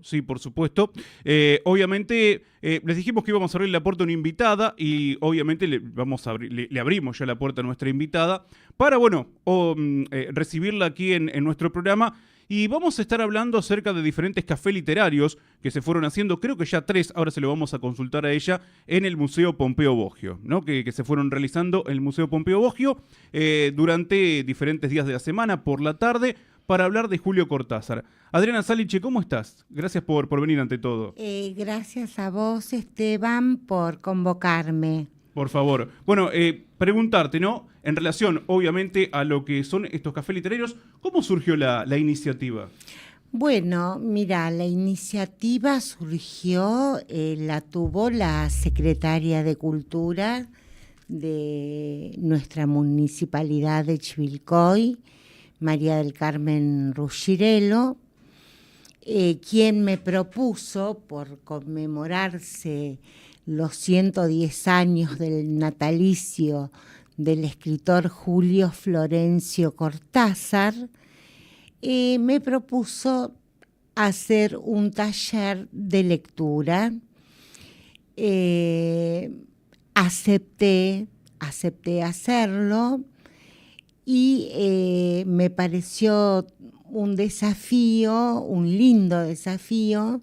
Sí, por supuesto. Obviamente, les dijimos que íbamos a abrir la puerta a una invitada y obviamente le abrimos ya la puerta a nuestra invitada para, bueno, recibirla aquí en nuestro programa. Y vamos a estar hablando acerca de diferentes cafés literarios que se fueron haciendo, creo que ya 3, ahora se lo vamos a consultar a ella, en el Museo Pompeo Boggio, ¿no? Que se fueron realizando en el Museo Pompeo Boggio durante diferentes días de la semana, por la tarde, para hablar de Julio Cortázar. Adriana Saliche, ¿cómo estás? Gracias por venir ante todo. Gracias a vos, Esteban, por convocarme. Por favor. Bueno, preguntarte, ¿no? En relación, obviamente, a lo que son estos cafés literarios, ¿cómo surgió la iniciativa? Bueno, mira, la iniciativa surgió, la tuvo la secretaria de Cultura de nuestra municipalidad de Chivilcoy, María del Carmen Ruggirello, quien me propuso, por conmemorarse los 110 años del natalicio del escritor Julio Florencio Cortázar, me propuso hacer un taller de lectura. Acepté hacerlo y me pareció un desafío, un lindo desafío,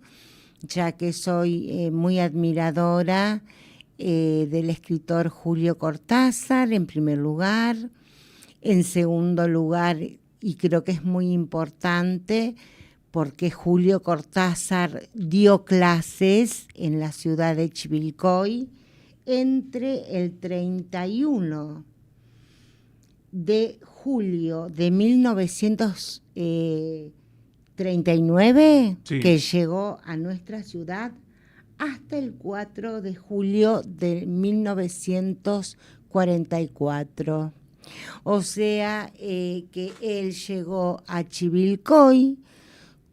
ya que soy muy admiradora del escritor Julio Cortázar, en primer lugar. En segundo lugar, y creo que es muy importante, porque Julio Cortázar dio clases en la ciudad de Chivilcoy entre el 31 de julio de 1939, Sí. que llegó a nuestra ciudad, hasta el 4 de julio de 1944. O sea, que él llegó a Chivilcoy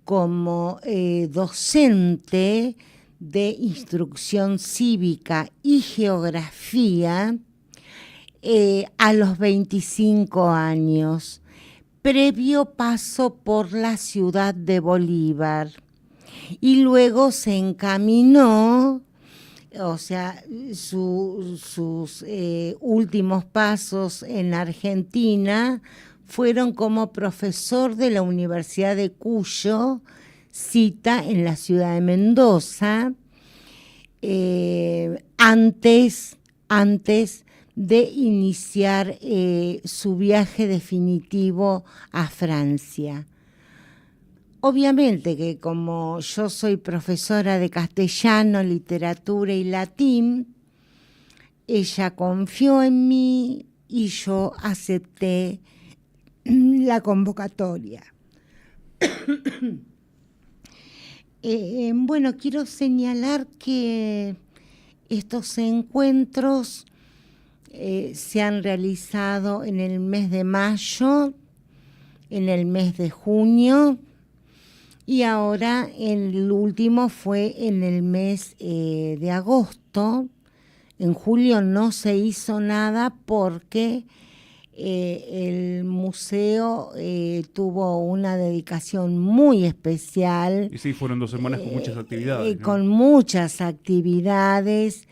como docente de instrucción cívica y geografía a los 25 años, previo paso por la ciudad de Bolívar. Y luego se encaminó, o sea, sus últimos pasos en Argentina fueron como profesor de la Universidad de Cuyo, cita en la ciudad de Mendoza, antes de iniciar su viaje definitivo a Francia. Obviamente que como yo soy profesora de castellano, literatura y latín, ella confió en mí y yo acepté la convocatoria. Bueno, quiero señalar que estos encuentros se han realizado en el mes de mayo, en el mes de junio, y ahora el último fue en el mes de agosto. En julio no se hizo nada porque el museo tuvo una dedicación muy especial. Y sí, fueron 2 semanas con muchas actividades, ¿no? Con muchas actividades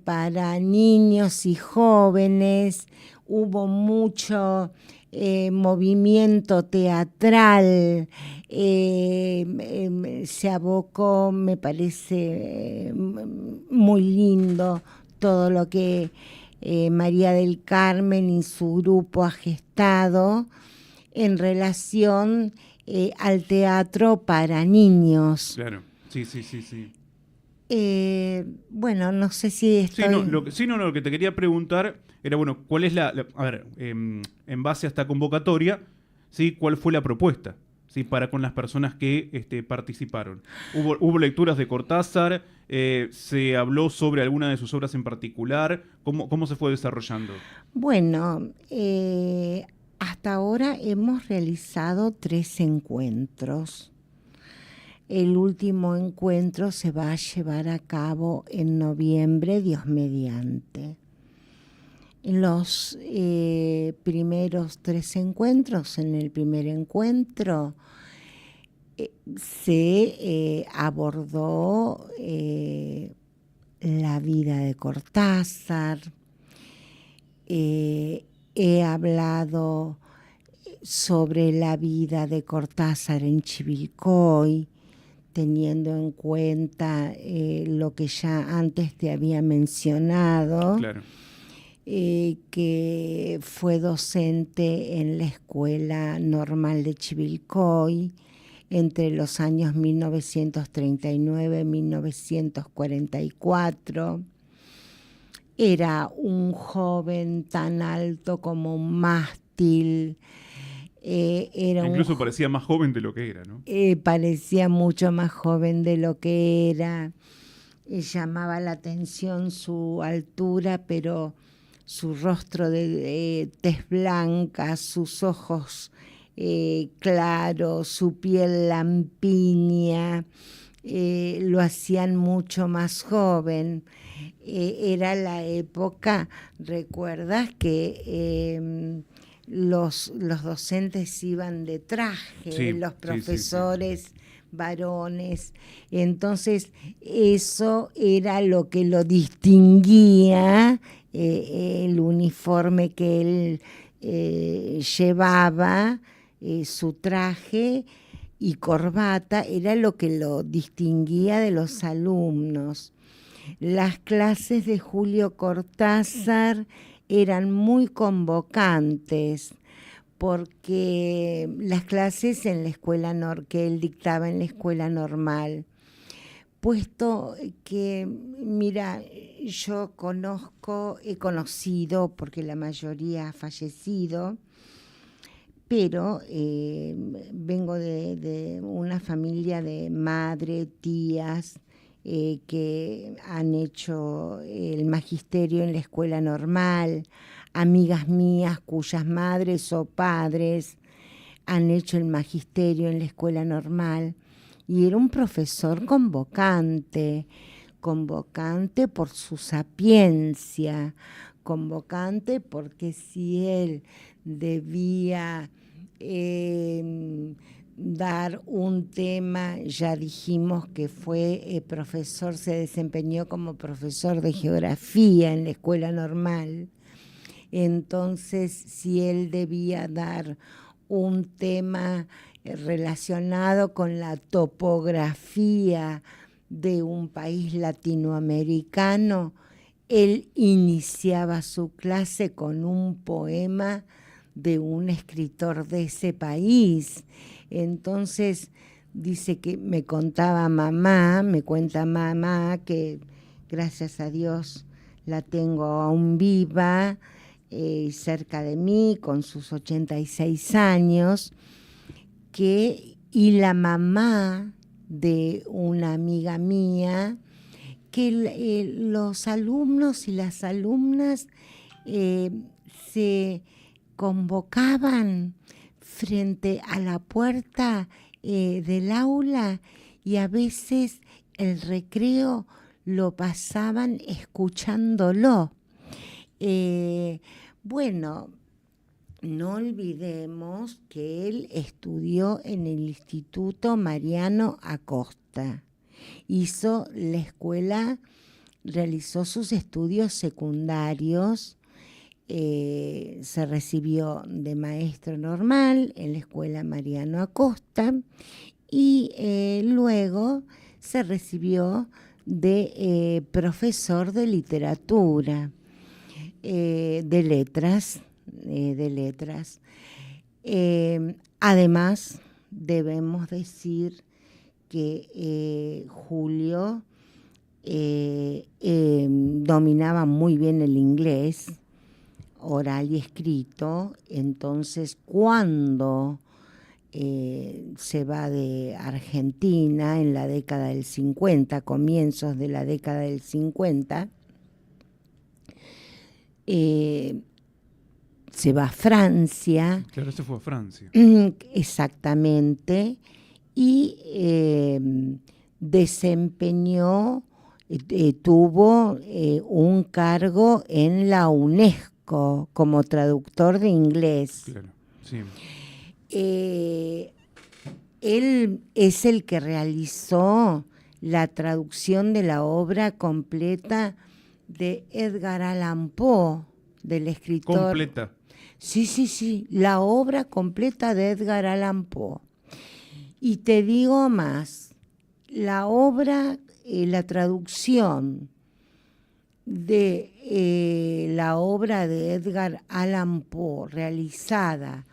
para niños y jóvenes. Hubo mucho movimiento teatral, se abocó, me parece muy lindo todo lo que María del Carmen y su grupo ha gestado en relación al teatro para niños. Claro, sí. Bueno, no sé si estoy... Lo que te quería preguntar era, bueno, ¿cuál es a ver, en base a esta convocatoria, ¿sí? ¿Cuál fue la propuesta? ¿Sí? Para con las personas que participaron. ¿Hubo lecturas de Cortázar? ¿Se habló sobre alguna de sus obras en particular? ¿Cómo se fue desarrollando? Bueno, hasta ahora hemos realizado 3 encuentros. El último encuentro se va a llevar a cabo en noviembre, Dios mediante. En los primeros 3 encuentros, en el primer encuentro, se abordó la vida de Cortázar. He hablado sobre la vida de Cortázar en Chivilcoy, teniendo en cuenta lo que ya antes te había mencionado, Claro. Que fue docente en la Escuela Normal de Chivilcoy entre los años 1939 y 1944. Era un joven tan alto como un mástil. Incluso parecía más joven de lo que era, ¿no? Parecía mucho más joven de lo que era. Llamaba la atención su altura, pero su rostro de tez blanca, sus ojos claros, su piel lampiña, lo hacían mucho más joven. Era la época, ¿recuerdas que los docentes iban de traje, Sí, los sí, profesores sí. varones? Entonces eso era lo que lo distinguía, el uniforme que él llevaba, su traje y corbata, era lo que lo distinguía de los alumnos. Las clases de Julio Cortázar eran muy convocantes, porque las clases en la escuela que él dictaba en la escuela normal, puesto que, mira, yo he conocido, porque la mayoría ha fallecido, pero vengo de una familia de madre, tías, que han hecho el magisterio en la escuela normal, amigas mías cuyas madres o padres han hecho el magisterio en la escuela normal, y era un profesor convocante por su sapiencia, convocante porque si él debía dar un tema, ya dijimos que fue profesor, se desempeñó como profesor de geografía en la escuela normal. Entonces, si él debía dar un tema relacionado con la topografía de un país latinoamericano, él iniciaba su clase con un poema de un escritor de ese país. Entonces, dice que me cuenta mamá, que gracias a Dios la tengo aún viva, cerca de mí, con sus 86 años, y la mamá de una amiga mía, que los alumnos y las alumnas se convocaban frente a la puerta del aula, y a veces el recreo lo pasaban escuchándolo. Bueno, no olvidemos que él estudió en el Instituto Mariano Acosta. Hizo la escuela, realizó sus estudios secundarios, se recibió de maestro normal en la escuela Mariano Acosta, y luego se recibió de profesor de literatura, de letras. Además, debemos decir que Julio dominaba muy bien el inglés, oral y escrito. Entonces, cuando se va de Argentina en la década del 50, comienzos de la década del 50, se va a Francia. Claro, se fue a Francia. Exactamente. Y tuvo un cargo en la UNESCO como traductor de inglés. Claro, sí. Él es el que realizó la traducción de la obra completa de Edgar Allan Poe, del escritor. Completa. Sí, la obra completa de Edgar Allan Poe. Y te digo más, la obra, la traducción de la obra de Edgar Allan Poe realizada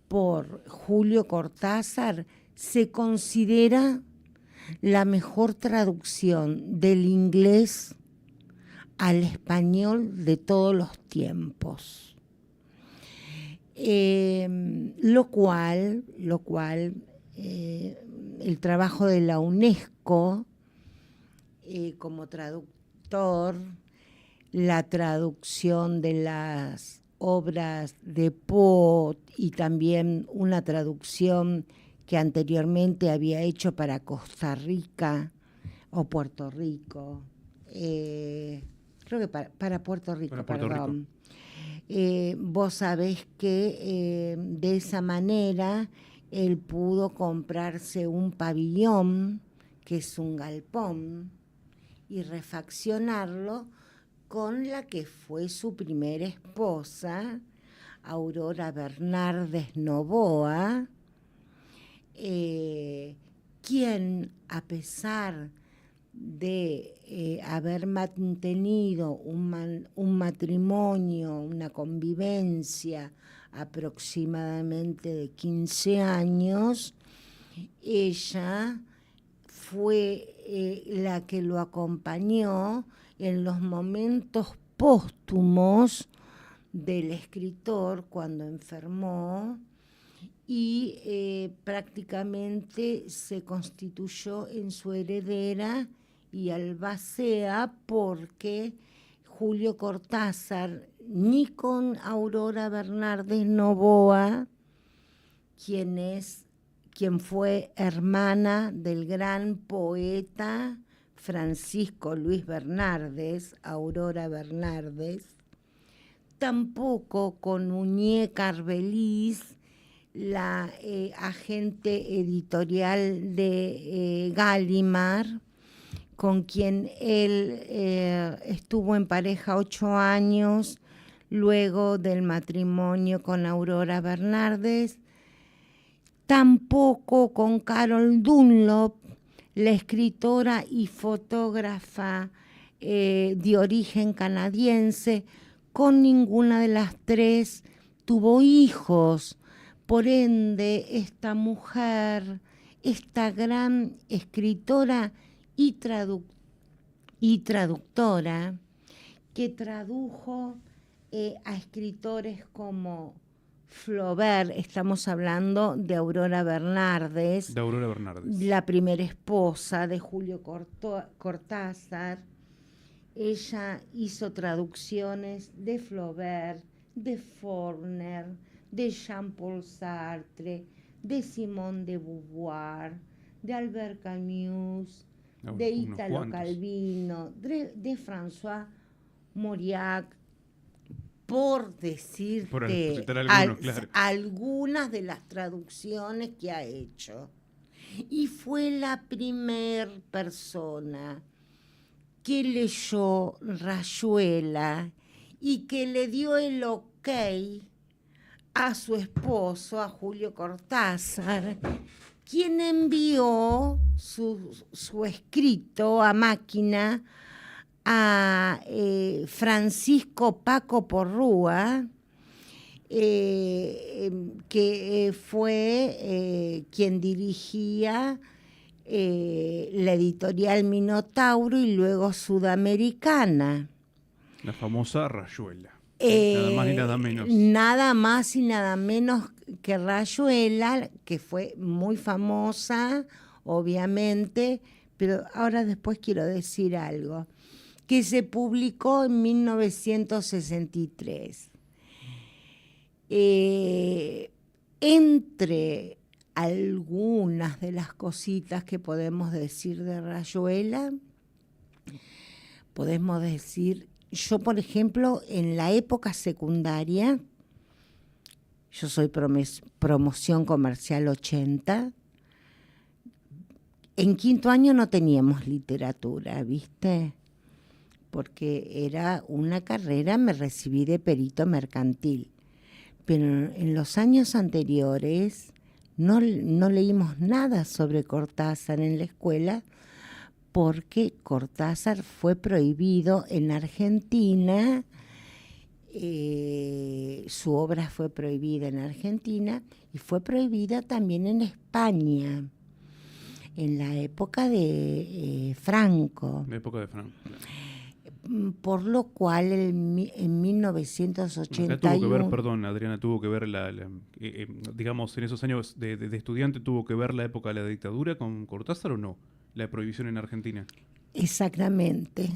por Julio Cortázar se considera la mejor traducción del inglés al español de todos los tiempos. Lo cual el trabajo de la UNESCO como traductor, la traducción de las obras de Poe y también una traducción que anteriormente había hecho para Costa Rica o Puerto Rico, creo que para Puerto Rico, perdón. Vos sabés que de esa manera él pudo comprarse un pabellón, que es un galpón, y refaccionarlo con la que fue su primera esposa, Aurora Bernardes Novoa, quien, a pesar de haber mantenido un matrimonio, una convivencia aproximadamente de 15 años, ella fue la que lo acompañó en los momentos póstumos del escritor cuando enfermó y prácticamente se constituyó en su heredera y albacea porque Julio Cortázar, ni con Aurora Bernardes Novoa, quien fue hermana del gran poeta Francisco Luis Bernardes, Aurora Bernardes, tampoco con Uñé Carvelis, la agente editorial de Gallimard, con quien él estuvo en pareja 8 años, luego del matrimonio con Aurora Bernardes, tampoco con Carol Dunlop, la escritora y fotógrafa de origen canadiense. Con ninguna de las tres tuvo hijos. Por ende, esta mujer, esta gran escritora y traductora, que tradujo a escritores como Flaubert, estamos hablando de Aurora Bernardes, la primera esposa de Julio Cortázar. Ella hizo traducciones de Flaubert, de Faulkner, de Jean-Paul Sartre, de Simone de Beauvoir, de Albert Camus, de Italo Calvino, de François Mauriac, por decirte algunas de las traducciones que ha hecho. Y fue la primer persona que leyó Rayuela y que le dio el ok a su esposo, a Julio Cortázar, quien envió su escrito a máquina a Francisco Paco Porrúa, que fue quien dirigía la editorial Minotauro y luego Sudamericana. La famosa Rayuela. Nada más y nada menos. Nada más y nada menos que Rayuela, que fue muy famosa, obviamente, pero ahora después quiero decir algo, que se publicó en 1963. Entre algunas de las cositas que podemos decir de Rayuela, podemos decir, yo por ejemplo, en la época secundaria, yo soy promoción comercial 80, En quinto año no teníamos literatura, ¿viste? Porque era una carrera, me recibí de perito mercantil. Pero en los años anteriores no leímos nada sobre Cortázar en la escuela, porque Cortázar fue prohibido en Argentina, su obra fue prohibida en Argentina y fue prohibida también en España, en la época de Franco. La época de Franco. Por lo cual en Acá 1981... tuvo que ver, perdón, Adriana, tuvo que ver, digamos, en esos años de estudiante, ¿tuvo que ver la época de la dictadura con Cortázar o no? La prohibición en Argentina. Exactamente.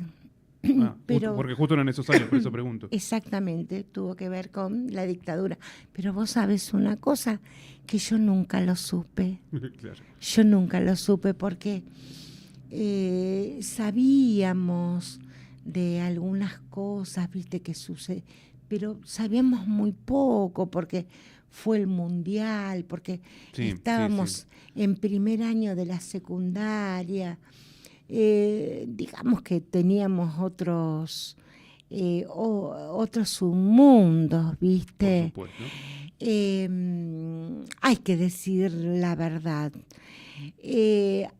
Pero, porque justo eran esos años, por eso pregunto. Exactamente, tuvo que ver con la dictadura. Pero vos sabés una cosa, que yo nunca lo supe. Claro. Yo nunca lo supe porque sabíamos de algunas cosas, viste, que sucede, pero sabíamos muy poco porque fue el mundial, porque estábamos en primer año de la secundaria. Digamos que teníamos otros submundos, ¿viste? Por supuesto. Hay que decir la verdad.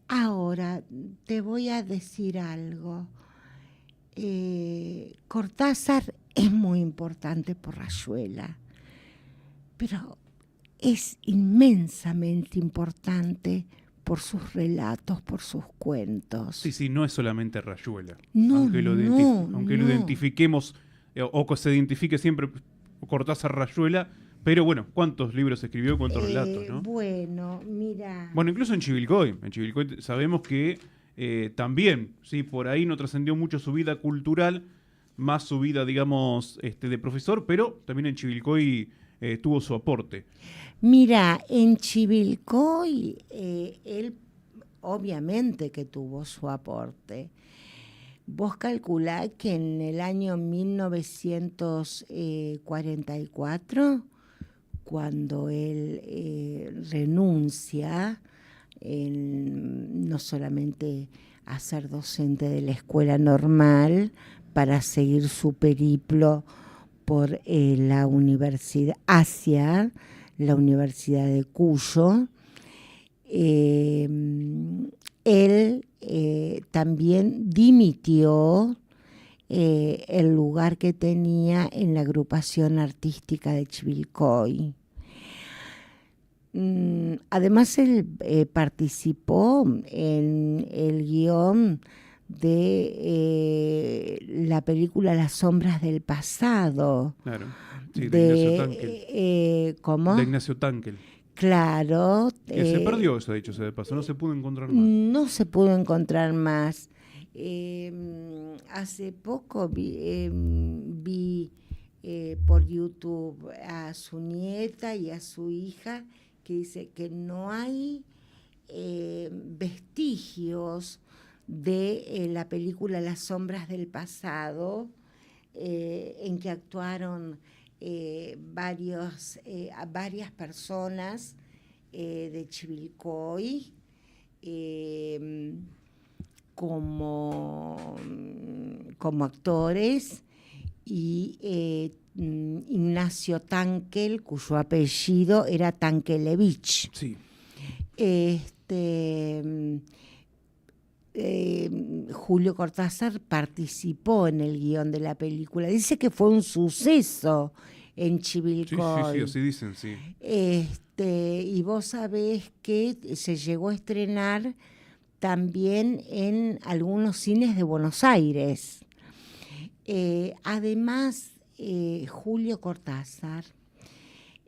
Ahora te voy a decir algo. Cortázar es muy importante por Rayuela, pero es inmensamente importante por sus relatos, por sus cuentos. Sí, no es solamente Rayuela. No, aunque lo identifiquemos, o que se identifique siempre Cortázar Rayuela, pero bueno, ¿cuántos libros escribió, cuántos relatos, no? Bueno, mira... Bueno, incluso en Chivilcoy sabemos que también, sí, por ahí no trascendió mucho su vida cultural, más su vida, digamos, de profesor, pero también en Chivilcoy tuvo su aporte. Mira, en Chivilcoy él obviamente que tuvo su aporte. Vos calculá que en el año 1944, cuando él renuncia, no solamente a ser docente de la escuela normal, para seguir su periplo por la universidad, hacia la Universidad de Cuyo, él también dimitió el lugar que tenía en la agrupación artística de Chivilcoy. Además, él participó en el guión de la película Las sombras del pasado. Claro, sí, de Ignacio Tankel. ¿Cómo? De Ignacio Tankel. Claro. Que se perdió eso, de hecho, se pasó, no se pudo encontrar más. No se pudo encontrar más. Hace poco vi por YouTube a su nieta y a su hija que dice que no hay vestigios de la película Las sombras del pasado, en que actuaron varias personas de Chivilcoy como actores, y Ignacio Tankel, cuyo apellido era Tankelevich. Sí. Julio Cortázar participó en el guión de la película. Dice que fue un suceso en Chivilcoy. Sí, así dicen, sí. Y vos sabés que se llegó a estrenar también en algunos cines de Buenos Aires. Además, Julio Cortázar,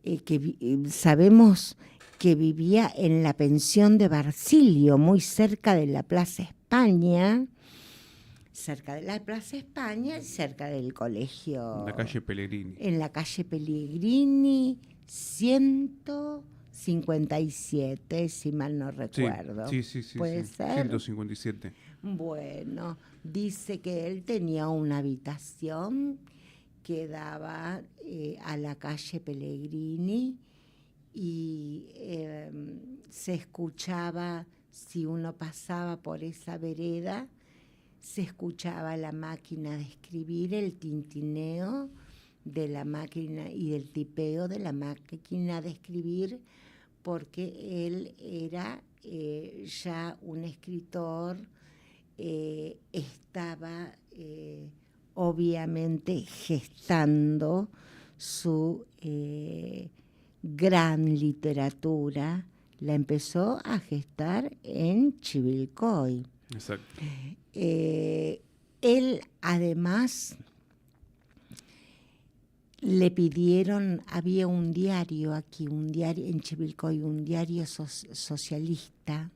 que sabemos que vivía en la pensión de Barcilio, muy cerca de la Plaza España, cerca y cerca del colegio. En la calle Pellegrini. En la calle Pellegrini, 157, si mal no recuerdo. Sí. ¿Puede ser? 157. Bueno, dice que él tenía una habitación que daba a la calle Pellegrini y se escuchaba si uno pasaba por esa vereda, se escuchaba la máquina de escribir, el tintineo de la máquina y el tipeo de la máquina de escribir, porque él era ya un escritor, estaba obviamente gestando su gran literatura, la empezó a gestar en Chivilcoy. Exacto. Él además le pidieron, había un diario aquí, un diario en Chivilcoy, un diario socialista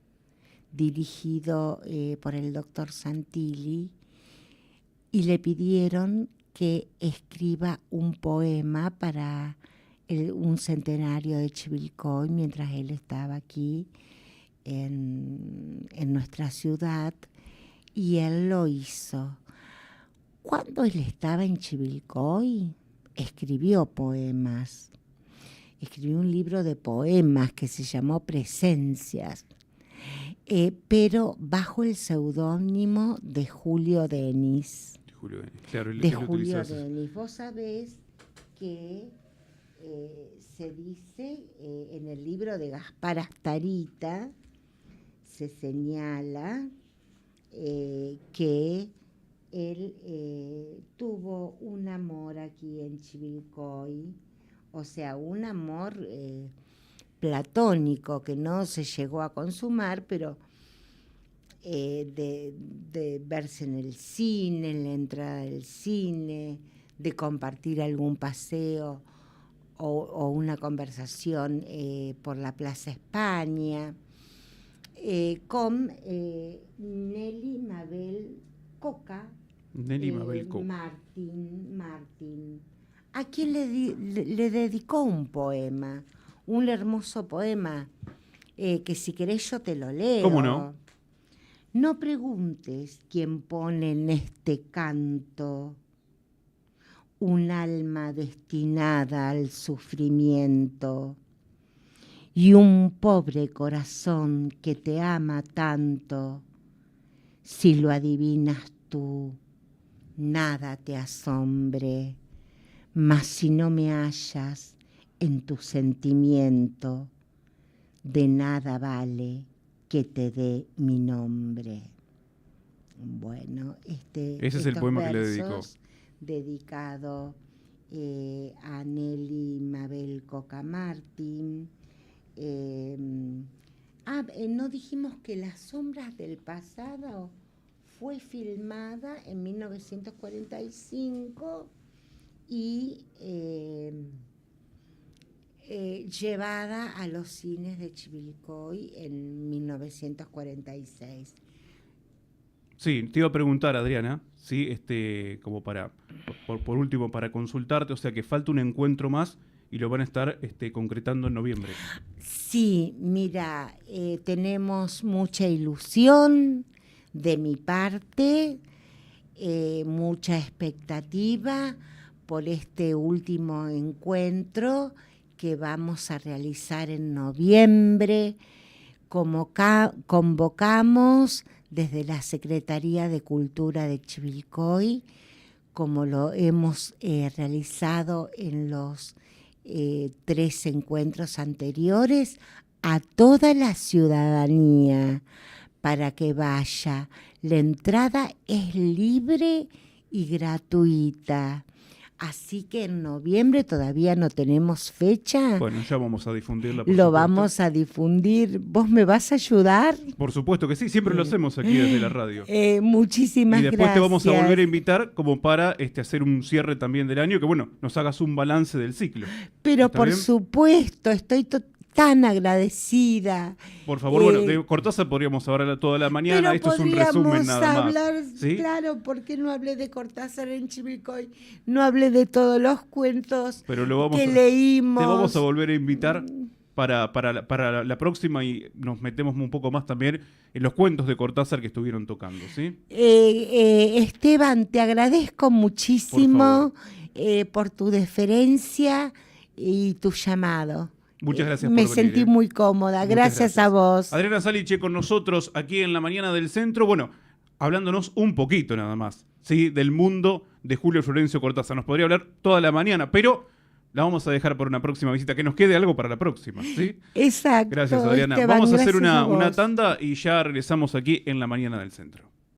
dirigido por el doctor Santilli, y le pidieron que escriba un poema para un centenario de Chivilcoy mientras él estaba aquí en nuestra ciudad, y él lo hizo. Cuando él estaba en Chivilcoy, escribió poemas. Escribió un libro de poemas que se llamó Presencias, pero bajo el seudónimo de Julio Denis. Claro, de Julio Denis. Vos sabés que se dice en el libro de Gaspar Astarita, se señala que él tuvo un amor aquí en Chivilcoy, o sea, un amor platónico que no se llegó a consumar, pero de verse en el cine, en la entrada del cine, de compartir algún paseo o una conversación por la Plaza España, con Nelly Mabel Coca. Martín, a quien le dedicó un poema, un hermoso poema, que si querés yo te lo leo. ¿Cómo no? No preguntes quién pone en este canto un alma destinada al sufrimiento y un pobre corazón que te ama tanto. Si lo adivinas tú, nada te asombre, mas si no me hallas en tu sentimiento, de nada vale que te dé mi nombre. Bueno, ese es el poema que le dedicó. Dedicado a Nelly Mabel Coca Martín. No dijimos que Las sombras del pasado fue filmada en 1945 y llevada a los cines de Chivilcoy en 1946. Sí, te iba a preguntar, Adriana, ¿sí? Como por último, para consultarte, o sea que falta un encuentro más y lo van a estar concretando en noviembre. Sí, mira, tenemos mucha ilusión de mi parte, mucha expectativa por este último encuentro que vamos a realizar en noviembre. Convocamos desde la Secretaría de Cultura de Chivilcoy, como lo hemos realizado en los 3 encuentros anteriores, a toda la ciudadanía para que vaya. La entrada es libre y gratuita. Así que en noviembre todavía no tenemos fecha. Bueno, ya vamos a difundirla. Lo vamos a difundir. ¿Vos me vas a ayudar? Por supuesto que sí, siempre lo hacemos aquí desde la radio. Muchísimas gracias. Y después te vamos a volver a invitar como para hacer un cierre también del año, que bueno, nos hagas un balance del ciclo. Pero por supuesto, estoy tan agradecida. Por favor, bueno, de Cortázar podríamos hablar toda la mañana, esto es un resumen nada más. ¿Sí? Claro, porque no hablé de Cortázar en Chivilcoy, no hablé de todos los cuentos que leímos. Te vamos a volver a invitar para la próxima y nos metemos un poco más también en los cuentos de Cortázar que estuvieron tocando, ¿sí? Esteban, te agradezco muchísimo por tu deferencia y tu llamado. Muchas gracias Me por venir. sentí muy cómoda. Muchas Gracias a vos. Adriana Saliche con nosotros aquí en la mañana del centro. Bueno, hablándonos un poquito nada más, ¿sí? Del mundo de Julio Florencio Cortázar. Nos podría hablar toda la mañana, pero la vamos a dejar para una próxima visita. Que nos quede algo para la próxima, ¿sí? Exacto. Gracias, Adriana. Esteban, Vamos a hacer gracias a una vos. tanda y ya regresamos aquí en la mañana del centro.